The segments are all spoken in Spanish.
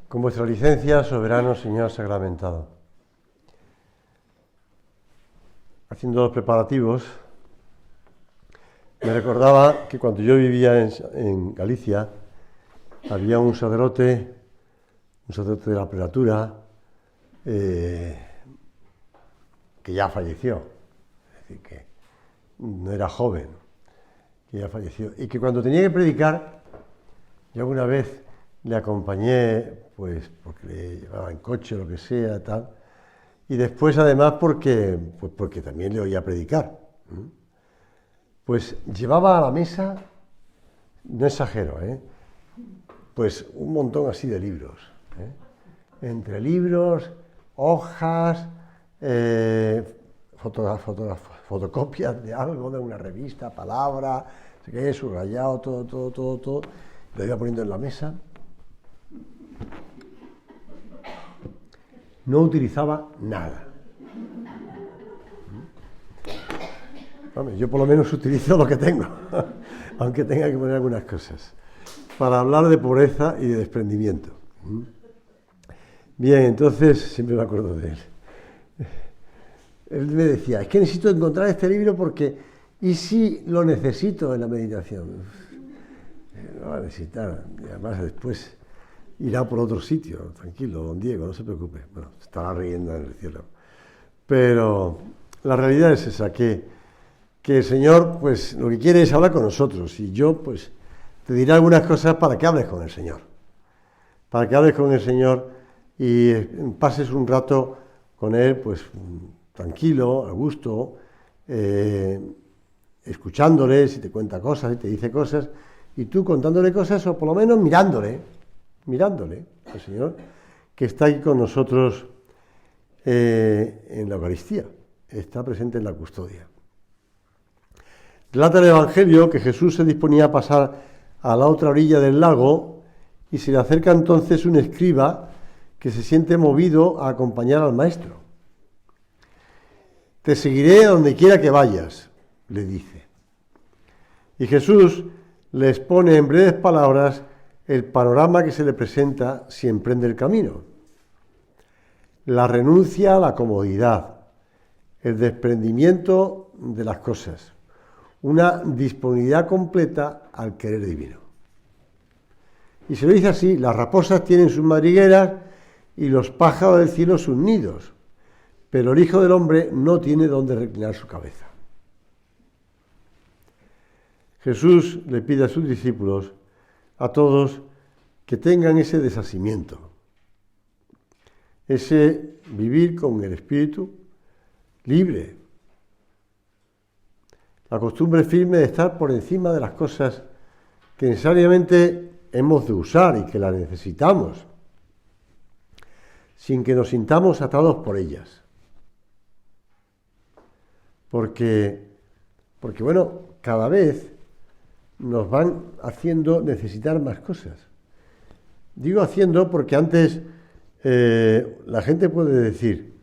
Con vuestra licencia, soberano Señor sacramentado. Haciendo los preparativos, me recordaba que cuando yo vivía en Galicia, había un sacerdote de la prelatura, que ya falleció, es decir, que no era joven, que ya falleció, y que cuando tenía que predicar, yo alguna vez le acompañé, pues porque le llevaba en coche o lo que sea, tal, y después además porque también le oía predicar. Pues llevaba a la mesa, no exagero, pues un montón así de libros, entre libros, hojas, fotocopias de algo, de una revista, palabra, no sé qué, subrayado, todo, lo iba poniendo en la mesa. No utilizaba nada. Hombre, yo por lo menos utilizo lo que tengo, aunque tenga que poner algunas cosas, para hablar de pobreza y de desprendimiento. Bien, entonces, siempre me acuerdo de él. Él me decía, es que necesito encontrar este libro porque, ¿y si lo necesito en la meditación? Lo va a necesitar, y además después irá por otro sitio, tranquilo, don Diego, no se preocupe. Bueno, estará riendo en el cielo. Pero la realidad es esa, que el Señor, pues, lo que quiere es hablar con nosotros. Y yo, pues, te diré algunas cosas para que hables con el Señor. Para que hables con el Señor y pases un rato con Él, pues, tranquilo, a gusto, escuchándole, si te cuenta cosas, si te dice cosas, y tú contándole cosas, o por lo menos mirándole al Señor, que está aquí con nosotros en la Eucaristía, está presente en la custodia. Relata el Evangelio que Jesús se disponía a pasar a la otra orilla del lago y se le acerca entonces un escriba que se siente movido a acompañar al Maestro. Te seguiré a donde quiera que vayas, le dice. Y Jesús le expone en breves palabras el panorama que se le presenta si emprende el camino. La renuncia a la comodidad, el desprendimiento de las cosas, una disponibilidad completa al querer divino. Y se lo dice así: las raposas tienen sus madrigueras y los pájaros del cielo sus nidos, pero el Hijo del Hombre no tiene dónde reclinar su cabeza. Jesús le pide a sus discípulos, a todos, que tengan ese desasimiento, ese vivir con el espíritu libre, la costumbre firme de estar por encima de las cosas que necesariamente hemos de usar y que las necesitamos, sin que nos sintamos atados por ellas. Porque bueno, cada vez nos van haciendo necesitar más cosas. Digo haciendo porque antes la gente puede decir,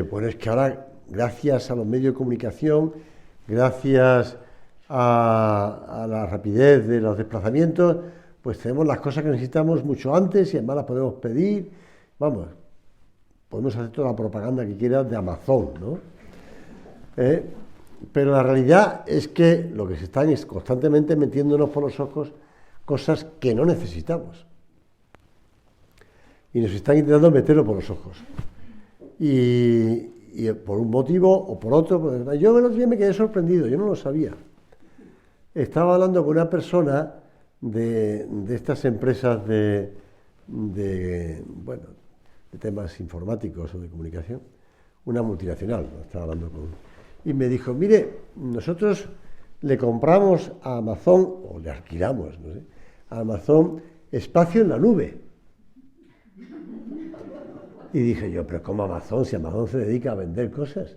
bueno, es que ahora, gracias a los medios de comunicación, gracias a la rapidez de los desplazamientos, pues tenemos las cosas que necesitamos mucho antes y además las podemos pedir. Vamos, podemos hacer toda la propaganda que quieras de Amazon, ¿no? Pero la realidad es que lo que se están es constantemente metiéndonos por los ojos cosas que no necesitamos. Y nos están intentando meterlo por los ojos. Y por un motivo o por otro. Yo el otro día me quedé sorprendido, yo no lo sabía. Estaba hablando con una persona de estas empresas de temas informáticos o de comunicación, una multinacional, ¿no? Estaba hablando con... Y me dijo, mire, nosotros le compramos a Amazon, o le alquilamos, no sé, a Amazon espacio en la nube. Y dije yo, pero ¿cómo Amazon? Si Amazon se dedica a vender cosas.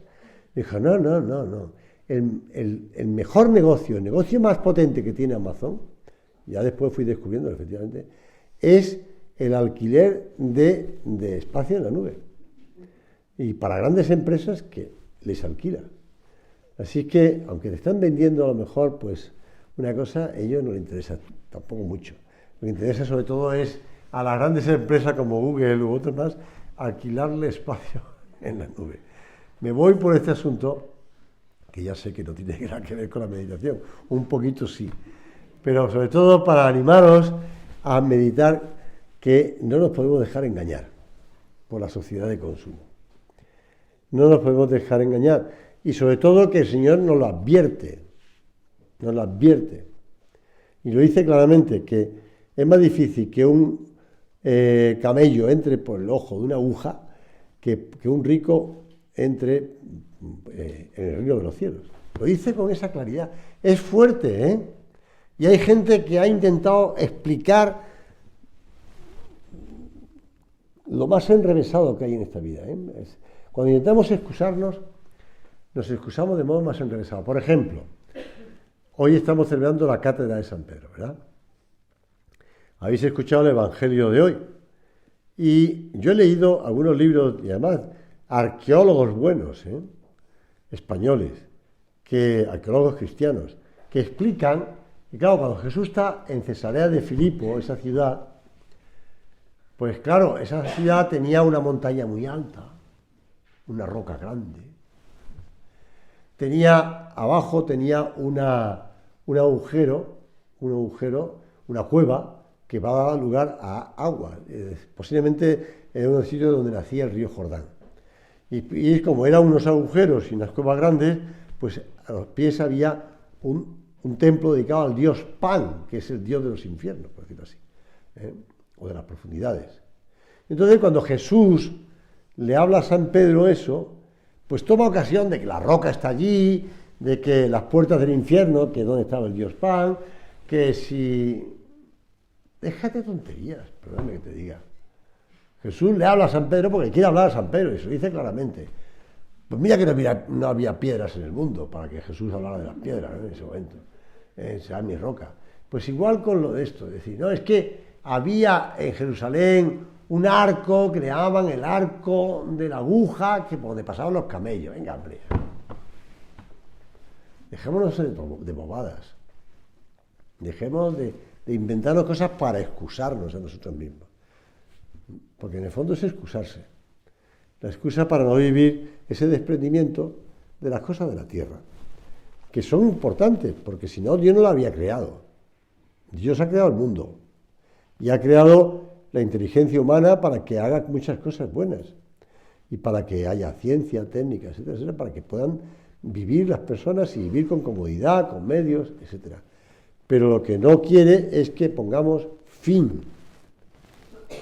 Dijo, no. El mejor negocio, el negocio más potente que tiene Amazon, ya después fui descubriendo efectivamente, es el alquiler de espacio en la nube. Y para grandes empresas que les alquila. Así que, aunque te están vendiendo a lo mejor, pues, una cosa, a ellos no les interesa tampoco mucho. Lo que interesa sobre todo es a las grandes empresas como Google u otras más alquilarle espacio en la nube. Me voy por este asunto, que ya sé que no tiene nada que ver con la meditación, un poquito sí, pero sobre todo para animaros a meditar que no nos podemos dejar engañar por la sociedad de consumo. No nos podemos dejar engañar. Y sobre todo que el Señor nos lo advierte. Y lo dice claramente, que es más difícil que un camello entre por el ojo de una aguja que un rico entre en el reino de los cielos. Lo dice con esa claridad. Es fuerte, ¿eh? Y hay gente que ha intentado explicar lo más enrevesado que hay en esta vida, ¿eh? Cuando intentamos excusarnos, nos excusamos de modo más enrevesado. Por ejemplo, hoy estamos celebrando la cátedra de San Pedro, ¿verdad? Habéis escuchado el Evangelio de hoy. Y yo he leído algunos libros, y además arqueólogos buenos, españoles, arqueólogos cristianos, que explican que, claro, cuando Jesús está en Cesarea de Filipo, esa ciudad, pues claro, esa ciudad tenía una montaña muy alta, una roca grande. Abajo tenía un agujero, una cueva, que va a dar lugar a agua, posiblemente en un sitio donde nacía el río Jordán. Y como eran unos agujeros y unas cuevas grandes, pues a los pies había un templo dedicado al dios Pan, que es el dios de los infiernos, por decirlo así, o de las profundidades. Entonces, cuando Jesús le habla a San Pedro eso, pues toma ocasión de que la roca está allí, de que las puertas del infierno, que es donde estaba el dios Pan, que si... Déjate tonterías, perdóname que te diga. Jesús le habla a San Pedro porque quiere hablar a San Pedro, y se lo dice claramente. Pues mira que no había piedras en el mundo para que Jesús hablara de las piedras, ¿no? En ese momento. Sea mi roca. Pues igual con lo de esto, es decir, no, es que había en Jerusalén un arco que le llamaban el arco de la aguja, que por donde pasaban los camellos. Venga, hombre. Dejémonos de bobadas. Dejemos de inventarnos cosas para excusarnos a nosotros mismos. Porque en el fondo es excusarse. La excusa para no vivir ese desprendimiento de las cosas de la tierra, que son importantes, porque si no, Dios no la había creado. Dios ha creado el mundo y ha creado la inteligencia humana para que haga muchas cosas buenas y para que haya ciencia, técnica, etcétera, etcétera, para que puedan vivir las personas y vivir con comodidad, con medios, etcétera. Pero lo que no quiere es que pongamos fin,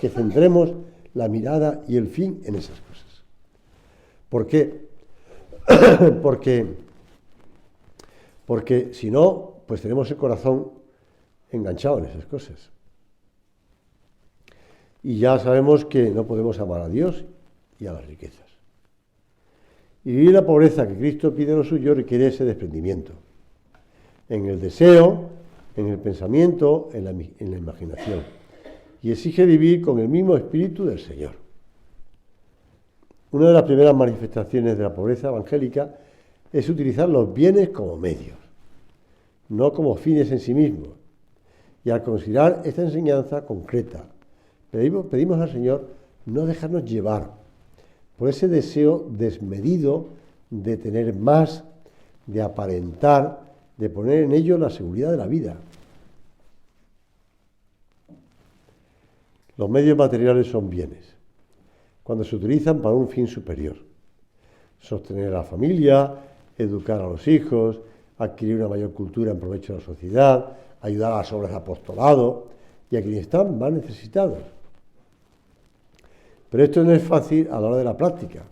que centremos la mirada y el fin en esas cosas. ¿Por qué? Porque si no, pues tenemos el corazón enganchado en esas cosas. Y ya sabemos que no podemos amar a Dios y a las riquezas. Y vivir la pobreza que Cristo pide a los suyos requiere ese desprendimiento. En el deseo, en el pensamiento, en la imaginación. Y exige vivir con el mismo espíritu del Señor. Una de las primeras manifestaciones de la pobreza evangélica es utilizar los bienes como medios, no como fines en sí mismos. Y al considerar esta enseñanza concreta, pedimos al Señor no dejarnos llevar por ese deseo desmedido de tener más, de aparentar, de poner en ello la seguridad de la vida. Los medios materiales son bienes, cuando se utilizan para un fin superior. Sostener a la familia, educar a los hijos, adquirir una mayor cultura en provecho de la sociedad, ayudar a las obras de apostolado y a quienes están más necesitados. Pero esto no es fácil a la hora de la práctica,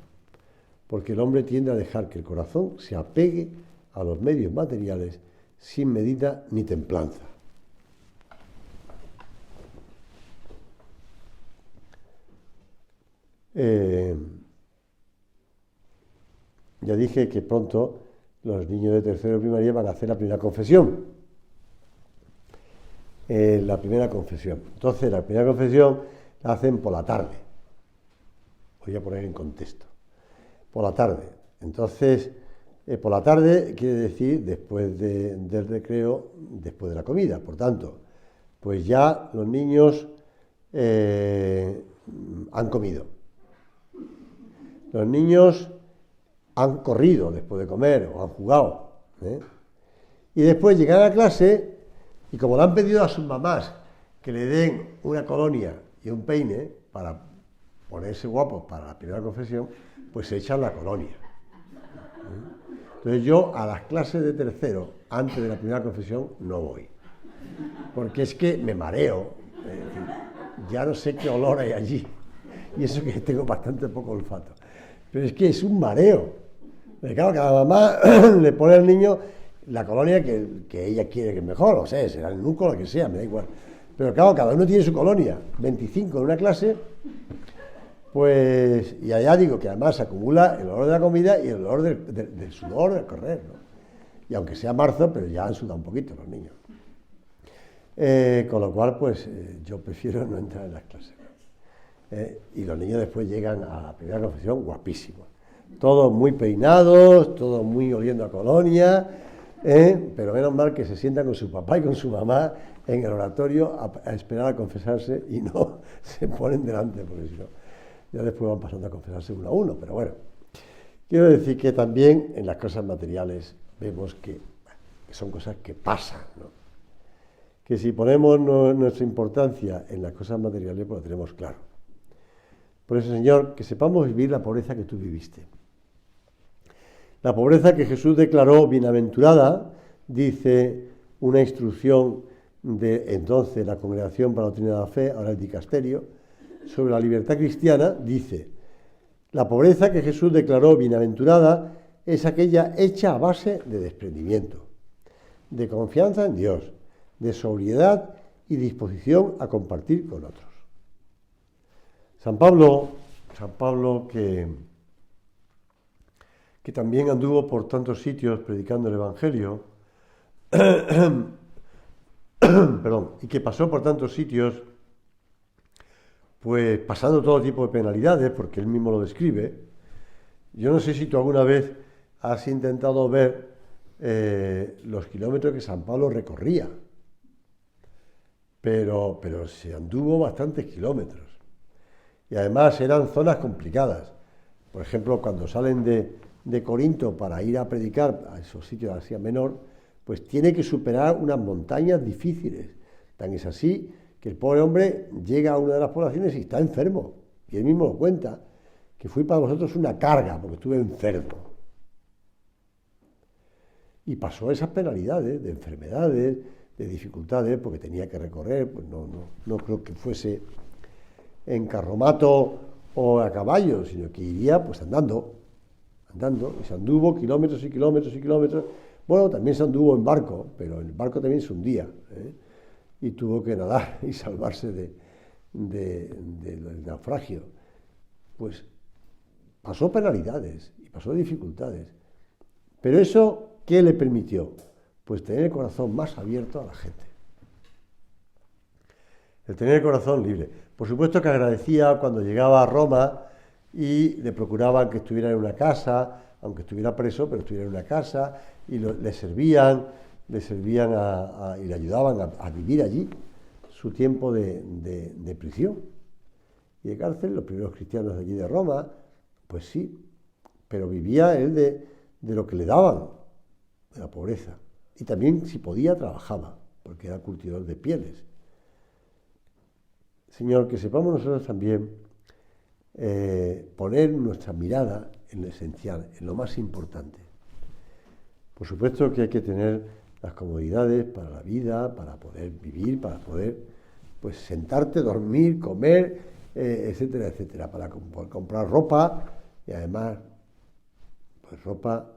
porque el hombre tiende a dejar que el corazón se apegue a los medios materiales sin medida ni templanza. Ya dije que pronto los niños de tercero de primaria van a hacer la primera confesión. Entonces, la primera confesión la hacen por la tarde. Voy a poner en contexto. Por la tarde. Entonces, por la tarde quiere decir después del recreo, después de la comida. Por tanto, pues ya los niños han comido. Los niños han corrido después de comer o han jugado, ¿eh? Y después llegan a clase y como le han pedido a sus mamás que le den una colonia y un peine para ponerse guapos para la primera confesión, pues se echan la colonia. Entonces yo a las clases de tercero, antes de la primera confesión, no voy. Porque es que me mareo. Ya no sé qué olor hay allí. Y eso que tengo bastante poco olfato. Pero es que es un mareo. Porque claro, cada mamá le pone al niño la colonia que ella quiere que es mejor. O sea, será el núcleo, lo que sea, me da igual. Pero claro, cada uno tiene su colonia. 25 en una clase. Pues, y allá digo que además se acumula el olor de la comida y el olor del sudor del correr, ¿no? Y aunque sea marzo, pero ya han sudado un poquito los niños. Con lo cual, pues, yo prefiero no entrar en las clases. Y los niños después llegan a la primera confesión guapísimos. Todos muy peinados, todos muy oliendo a colonia, pero menos mal que se sientan con su papá y con su mamá en el oratorio a esperar a confesarse y no se ponen delante, porque si no, ya después van pasando a confesarse uno a uno. Pero bueno, quiero decir que también en las cosas materiales vemos que son cosas que pasan, ¿no? Que si ponemos nuestra importancia en las cosas materiales, pues lo tenemos claro. Por eso, Señor, que sepamos vivir la pobreza que tú viviste. La pobreza que Jesús declaró bienaventurada, dice una instrucción de entonces la Congregación para la Doctrina de la Fe, ahora el Dicasterio, sobre la libertad cristiana, dice: la pobreza que Jesús declaró bienaventurada es aquella hecha a base de desprendimiento, de confianza en Dios, de sobriedad y disposición a compartir con otros. San Pablo que también anduvo por tantos sitios predicando el Evangelio, perdón, y que pasó por tantos sitios, pues pasando todo tipo de penalidades, porque él mismo lo describe. Yo no sé si tú alguna vez has intentado ver los kilómetros que San Pablo recorría, pero se anduvo bastantes kilómetros. Y además eran zonas complicadas. Por ejemplo, cuando salen de Corinto para ir a predicar a esos sitios de Asia Menor, pues tiene que superar unas montañas difíciles. Tan es así que el pobre hombre llega a una de las poblaciones y está enfermo. Y él mismo lo cuenta, que fui para vosotros una carga, porque estuve enfermo. Y pasó esas penalidades de enfermedades, de dificultades, porque tenía que recorrer, pues no creo que fuese en carromato o a caballo, sino que iría pues andando, y se anduvo kilómetros y kilómetros y kilómetros. Bueno, también se anduvo en barco, pero el barco también se hundía, y tuvo que nadar y salvarse del naufragio. Pues pasó penalidades y pasó dificultades, pero eso, ¿qué le permitió? Pues tener el corazón más abierto a la gente, el tener el corazón libre. Por supuesto que agradecía cuando llegaba a Roma y le procuraban que estuviera en una casa, aunque estuviera preso, pero estuviera en una casa, y le servían y le ayudaban a vivir allí su tiempo de prisión y de cárcel. Los primeros cristianos de allí de Roma, pues sí, pero vivía él de lo que le daban, de la pobreza. Y también, si podía, trabajaba, porque era cultivador de pieles. Señor, que sepamos nosotros también poner nuestra mirada en lo esencial, en lo más importante. Por supuesto que hay que tener las comodidades para la vida, para poder vivir, para poder pues sentarte, dormir, comer, etcétera, etcétera, para comprar ropa y además pues ropa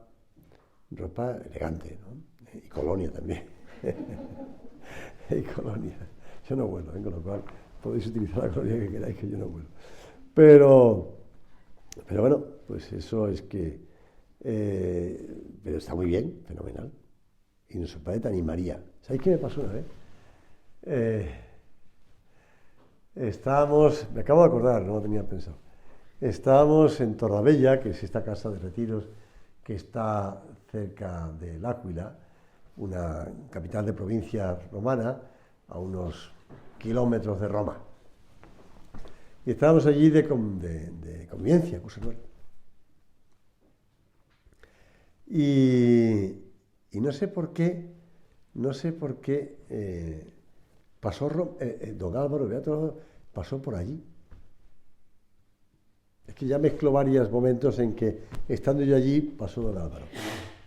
elegante, ¿no? Y colonia también. Y colonia. Yo no vuelo, con lo cual podéis utilizar la colonia que queráis, que yo no vuelo. Pero bueno, pues eso es que... pero está muy bien, fenomenal. Y nuestro padre te animaría. ¿Sabéis qué me pasó una vez? Me acabo de acordar, no lo tenía pensado. Estábamos en Torrabella, que es esta casa de retiros que está cerca de L'Aquila, una capital de provincia romana, a unos kilómetros de Roma. Y estábamos allí de convivencia, Cusenuel. Y no sé por qué, pasó don Álvaro Beato, pasó por allí. Es que ya mezclo varios momentos en que, estando yo allí, pasó don Álvaro.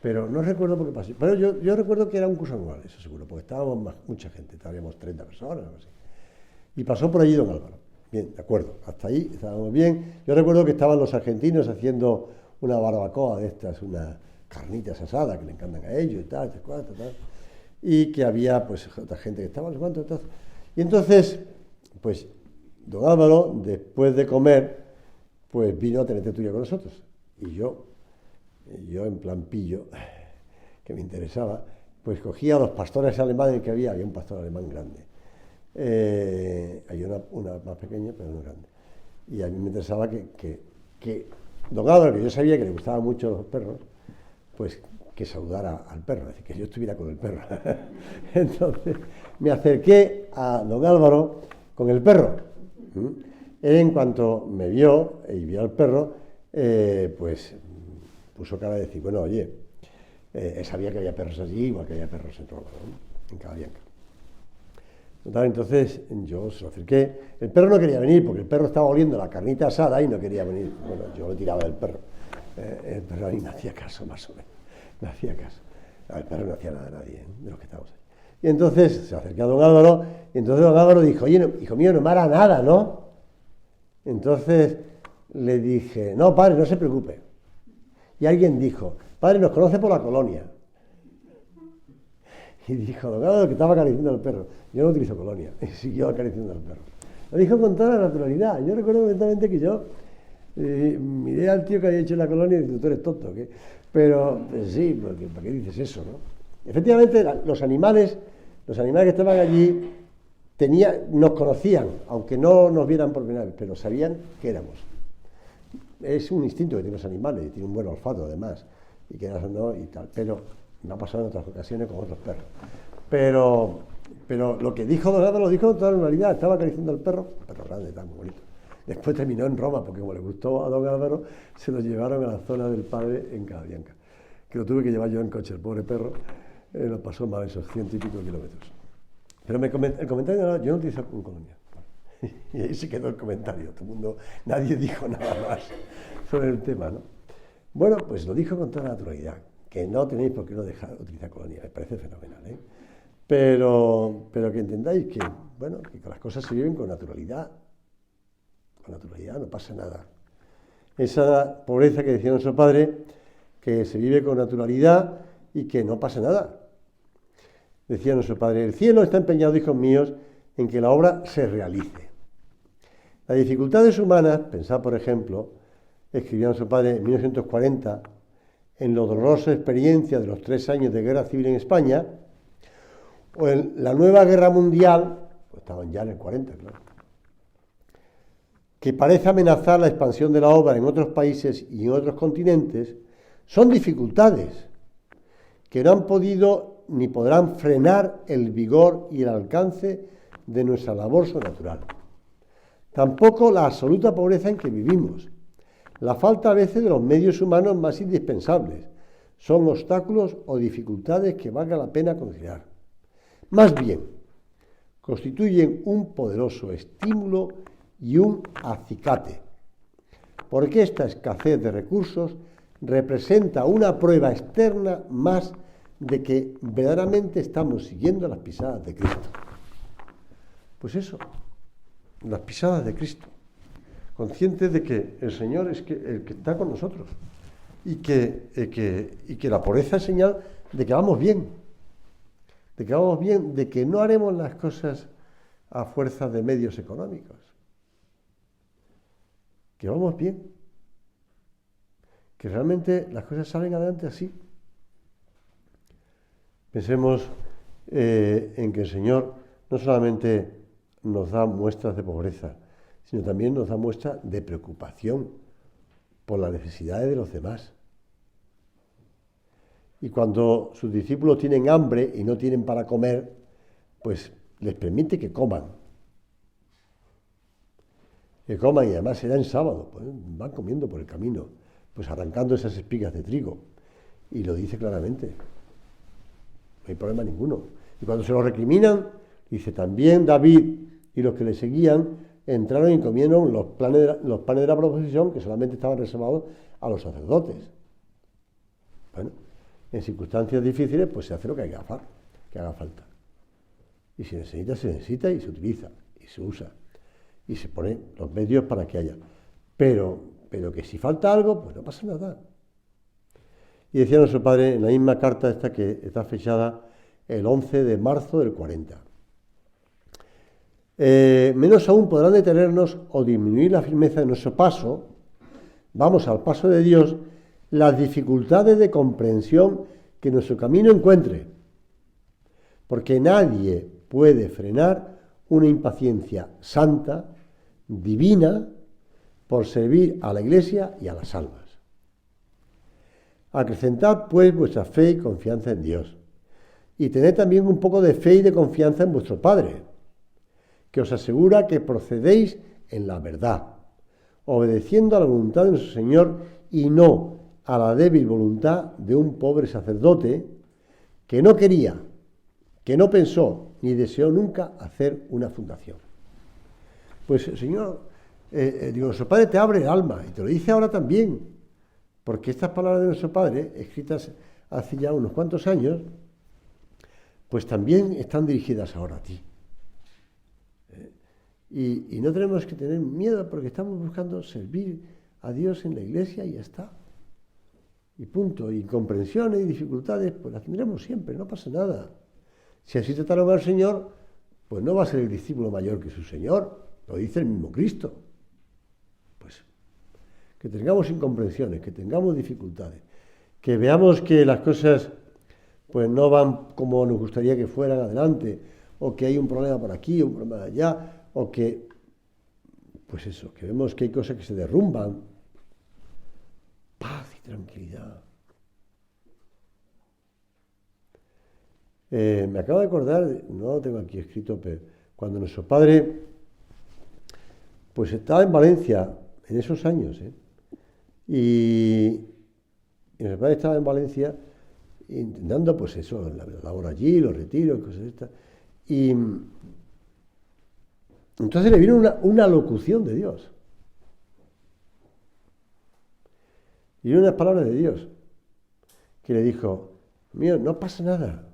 Pero no recuerdo por qué pasó. Pero yo recuerdo que era un curso anual, eso seguro, porque estábamos mucha gente, estábamos 30 personas, algo así. Y pasó por allí don Álvaro. Bien, de acuerdo, hasta ahí estábamos bien. Yo recuerdo que estaban los argentinos haciendo una barbacoa de estas, unas carnitas asadas que le encantan a ellos y tal, tal. Y que había, pues, otra gente que estaba, no sé cuánto, entonces. Y entonces, pues, don Álvaro, después de comer, pues vino a tener tertulia con nosotros. Y yo en plan pillo, que me interesaba, pues cogía a los pastores alemanes que había un pastor alemán grande. Hay una más pequeña, pero no grande. Y a mí me interesaba que don Álvaro, que yo sabía que le gustaban mucho los perros, pues que saludara al perro, es decir, que yo estuviera con el perro. Entonces me acerqué a don Álvaro con el perro. Él, en cuanto me vio y vio al perro, pues puso cara de decir, bueno, oye, sabía que había perros allí, igual que había perros en Roma, ¿no? En Caballanca. Entonces yo se lo acerqué. El perro no quería venir porque el perro estaba oliendo la carnita asada y no quería venir. Bueno, yo lo tiraba del perro. El perro a mí me hacía caso, más o menos. Me hacía caso. El perro no hacía nada a nadie, de los que estábamos ahí. Y entonces se acercó a don Álvaro, y entonces don Álvaro dijo, oye, no, hijo mío, no me hará nada, ¿no? Entonces le dije, no, padre, no se preocupe. Y alguien dijo, padre, nos conoce por la colonia. Y dijo don Álvaro que estaba acariciando al perro. Yo no utilizo colonia. Y siguió acariciando al perro. Lo dijo con toda la naturalidad. Yo recuerdo perfectamente que yo miré al tío que había hecho la colonia y dije, tú eres tonto, ¿qué? Pero pues sí, porque ¿para qué dices eso, no? Efectivamente, los animales que estaban allí nos conocían, aunque no nos vieran por primera vez, pero sabían que éramos. Es un instinto que tienen los animales, y tienen un buen olfato además, y que no y tal, pero me ha pasado en otras ocasiones con otros perros. Pero lo que dijo don Álvaro lo dijo con toda normalidad, estaba acariciando al perro, un perro grande, tan muy bonito. Después terminó en Roma, porque como le gustó a don Álvaro, se lo llevaron a la zona del padre en Caballanca, que lo tuve que llevar yo en coche, el pobre perro, lo pasó mal esos 100 y pico kilómetros. Pero el comentario, yo no utilizo un colonia. Y ahí se quedó el comentario, todo el mundo, nadie dijo nada más sobre el tema, ¿no? Bueno, pues lo dijo con toda naturalidad, que no tenéis por qué no dejar utilizar colonia, me parece fenomenal, ¿eh? Pero que entendáis que, bueno, que las cosas se viven con naturalidad no pasa nada. Esa pobreza que decía nuestro padre, que se vive con naturalidad y que no pasa nada. Decía nuestro padre, el cielo está empeñado, hijos míos, en que la obra se realice. Las dificultades humanas, pensad por ejemplo, escribió nuestro padre en 1940, en la dolorosa experiencia de los 3 años de guerra civil en España, o en la nueva guerra mundial, pues estaban ya en el 40, claro, que parece amenazar la expansión de la obra en otros países y en otros continentes, son dificultades que no han podido ni podrán frenar el vigor y el alcance de nuestra labor sobrenatural. Tampoco la absoluta pobreza en que vivimos, la falta a veces de los medios humanos más indispensables, son obstáculos o dificultades que valga la pena considerar. Más bien, constituyen un poderoso estímulo y un acicate, porque esta escasez de recursos representa una prueba externa más de que verdaderamente estamos siguiendo las pisadas de Cristo. Pues eso, las pisadas de Cristo, conscientes de que el Señor es el que está con nosotros y que la pobreza es señal de que vamos bien, de que no haremos las cosas a fuerza de medios económicos, que vamos bien, que realmente las cosas salen adelante así. Pensemos en que el Señor no solamente nos da muestras de pobreza, sino también nos da muestras de preocupación por las necesidades de los demás. Y cuando sus discípulos tienen hambre y no tienen para comer, pues les permite que coman. que coman, y además será en sábado, pues van comiendo por el camino, pues arrancando esas espigas de trigo. Y lo dice claramente. No hay problema ninguno. Y cuando se lo recriminan, dice, también David y los que le seguían entraron y comieron los panes de la proposición, que solamente estaban reservados a los sacerdotes. Bueno, en circunstancias difíciles, pues se hace lo que haga falta. Y si se necesita y se utiliza, y se usa, y se ponen los medios para que haya. Pero que si falta algo, pues no pasa nada. Y decía nuestro padre en la misma carta esta, que está fechada el 11 de marzo del 40. Menos aún podrán detenernos o disminuir la firmeza de nuestro paso, vamos al paso de Dios, las dificultades de comprensión que nuestro camino encuentre. Porque nadie puede frenar una impaciencia santa, divina, por servir a la Iglesia y a las almas. Acrecentad, pues, vuestra fe y confianza en Dios. Y tened también un poco de fe y de confianza en vuestro Padre, que os asegura que procedéis en la verdad, obedeciendo a la voluntad de nuestro Señor y no a la débil voluntad de un pobre sacerdote que no quería, que no pensó ni deseó nunca hacer una fundación. Pues, Señor, nuestro Padre te abre el alma y te lo dice ahora también. Porque estas palabras de nuestro Padre, escritas hace ya unos cuantos años, pues también están dirigidas ahora a ti. Y no tenemos que tener miedo porque estamos buscando servir a Dios en la Iglesia y ya está. Y punto. Y incomprensiones y dificultades, pues las tendremos siempre, no pasa nada. Si así trataron al Señor, pues no va a ser el discípulo mayor que su Señor, lo dice el mismo Cristo. Que tengamos incomprensiones, que tengamos dificultades, que veamos que las cosas pues no van como nos gustaría que fueran adelante, o que hay un problema por aquí, un problema de allá, o que, pues eso, que vemos que hay cosas que se derrumban. Paz y tranquilidad. Me acabo de acordar, no lo tengo aquí escrito, pero cuando nuestro padre pues estaba en Valencia en esos años, y nuestro padre estaba en Valencia intentando, pues eso, la labor allí, los retiros, cosas estas. Y entonces le vino una locución de Dios. Y unas palabras de Dios que le dijo, mío, no pasa nada.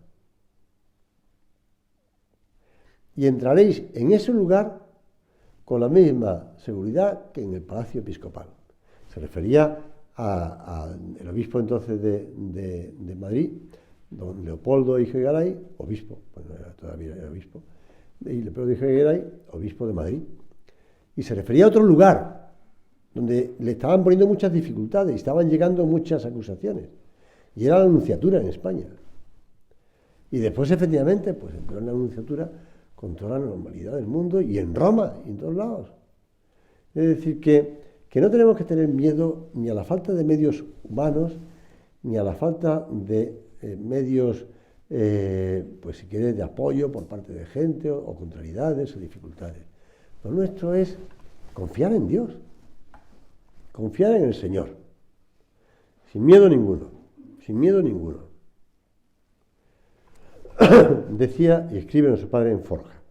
Y entraréis en ese lugar con la misma seguridad que en el Palacio Episcopal. Se refería al obispo entonces de Madrid, don Leopoldo Higuegaray, obispo, bueno, todavía era obispo, y Leopoldo Higuegaray, obispo de Madrid. Y se refería a otro lugar, donde le estaban poniendo muchas dificultades, y estaban llegando muchas acusaciones. Y era la Nunciatura en España. Y después, efectivamente, pues entró en la Nunciatura con toda la normalidad del mundo, y en Roma, y en todos lados. Es decir, que no tenemos que tener miedo ni a la falta de medios humanos, ni a la falta de medios, pues si quieres, de apoyo por parte de gente, o contrariedades o dificultades. Lo nuestro es confiar en Dios, confiar en el Señor, sin miedo ninguno, sin miedo ninguno. Decía y escribe nuestro padre en Forja: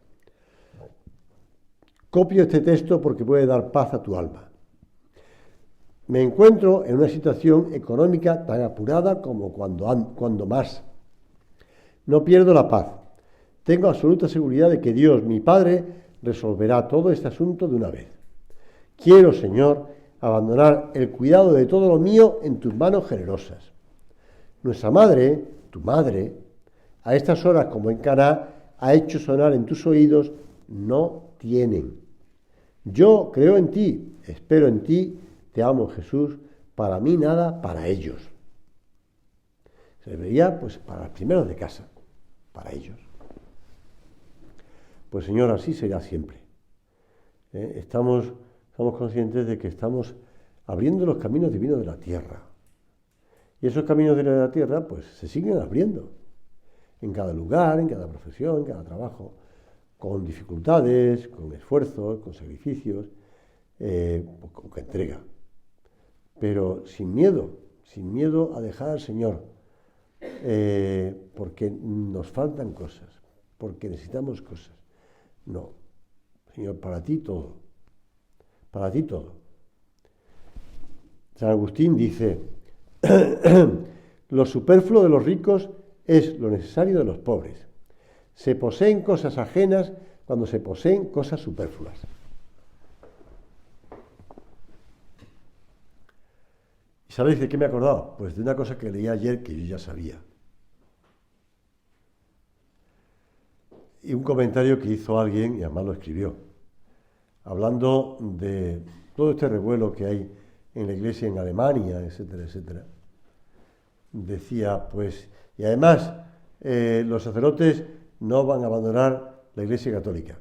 copio este texto porque puede dar paz a tu alma. Me encuentro en una situación económica tan apurada como cuando más. No pierdo la paz. Tengo absoluta seguridad de que Dios, mi Padre, resolverá todo este asunto de una vez. Quiero, Señor, abandonar el cuidado de todo lo mío en tus manos generosas. Nuestra madre, tu madre, a estas horas como en Caná, ha hecho sonar en tus oídos, no tienen. Yo creo en ti, espero en ti, te amo, Jesús, para mí nada, para ellos. Se veía, pues, para los primeros de casa, para ellos. Pues, Señor, así será siempre. Estamos conscientes de que estamos abriendo los caminos divinos de la tierra. Y esos caminos de la tierra, pues, se siguen abriendo. En cada lugar, en cada profesión, en cada trabajo, con dificultades, con esfuerzos, con sacrificios, con entrega, pero sin miedo a dejar al Señor, porque nos faltan cosas, porque necesitamos cosas. No, Señor, para ti todo, para ti todo. San Agustín dice, lo superfluo de los ricos es lo necesario de los pobres. Se poseen cosas ajenas cuando se poseen cosas superfluas. ¿Y sabéis de qué me he acordado? Pues de una cosa que leí ayer que yo ya sabía. Y un comentario que hizo alguien, y además lo escribió, hablando de todo este revuelo que hay en la Iglesia en Alemania, etcétera, etcétera. Decía, pues, y además los sacerdotes no van a abandonar la Iglesia Católica,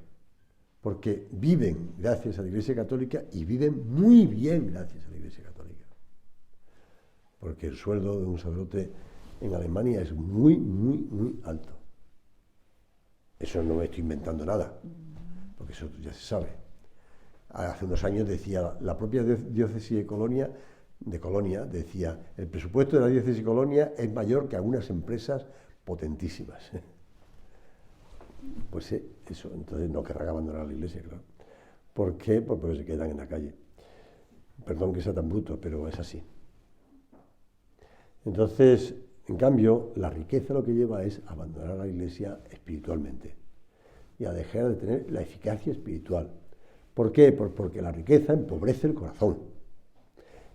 porque viven gracias a la Iglesia Católica y viven muy bien gracias a la Iglesia Católica. Porque el sueldo de un sacerdote en Alemania es muy, muy, muy alto. Eso no me estoy inventando nada, porque eso ya se sabe. Hace unos años decía, la propia diócesis de Colonia decía, el presupuesto de la diócesis de Colonia es mayor que algunas empresas potentísimas. Pues eso, entonces no querrán abandonar la Iglesia, claro. ¿Por qué? Pues porque se quedan en la calle. Perdón que sea tan bruto, pero es así. Entonces, en cambio, la riqueza lo que lleva es abandonar la Iglesia espiritualmente y a dejar de tener la eficacia espiritual. ¿Por qué? Porque la riqueza empobrece el corazón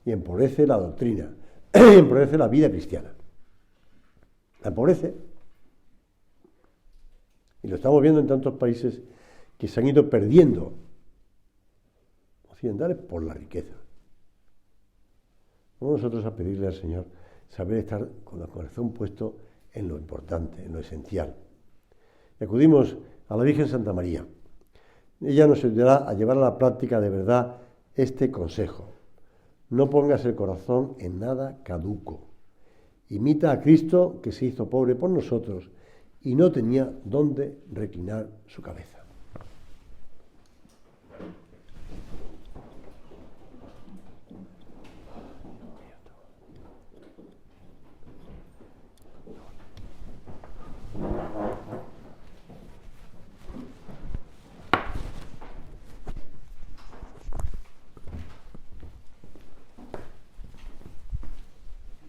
y empobrece la doctrina y empobrece la vida cristiana. La empobrece. Y lo estamos viendo en tantos países que se han ido perdiendo occidentales por la riqueza. Vamos nosotros a pedirle al Señor saber estar con el corazón puesto en lo importante, en lo esencial. Y acudimos a la Virgen Santa María. Ella nos ayudará a llevar a la práctica de verdad este consejo. No pongas el corazón en nada caduco. Imita a Cristo, que se hizo pobre por nosotros y no tenía dónde reclinar su cabeza.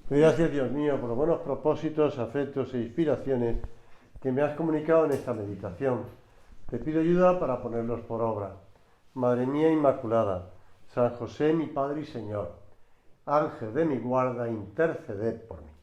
Gracias, Dios mío, por los buenos propósitos, afectos e inspiraciones que me has comunicado en esta meditación. Te pido ayuda para ponerlos por obra. Madre mía Inmaculada, San José, mi Padre y Señor, Ángel de mi guarda, interceded por mí.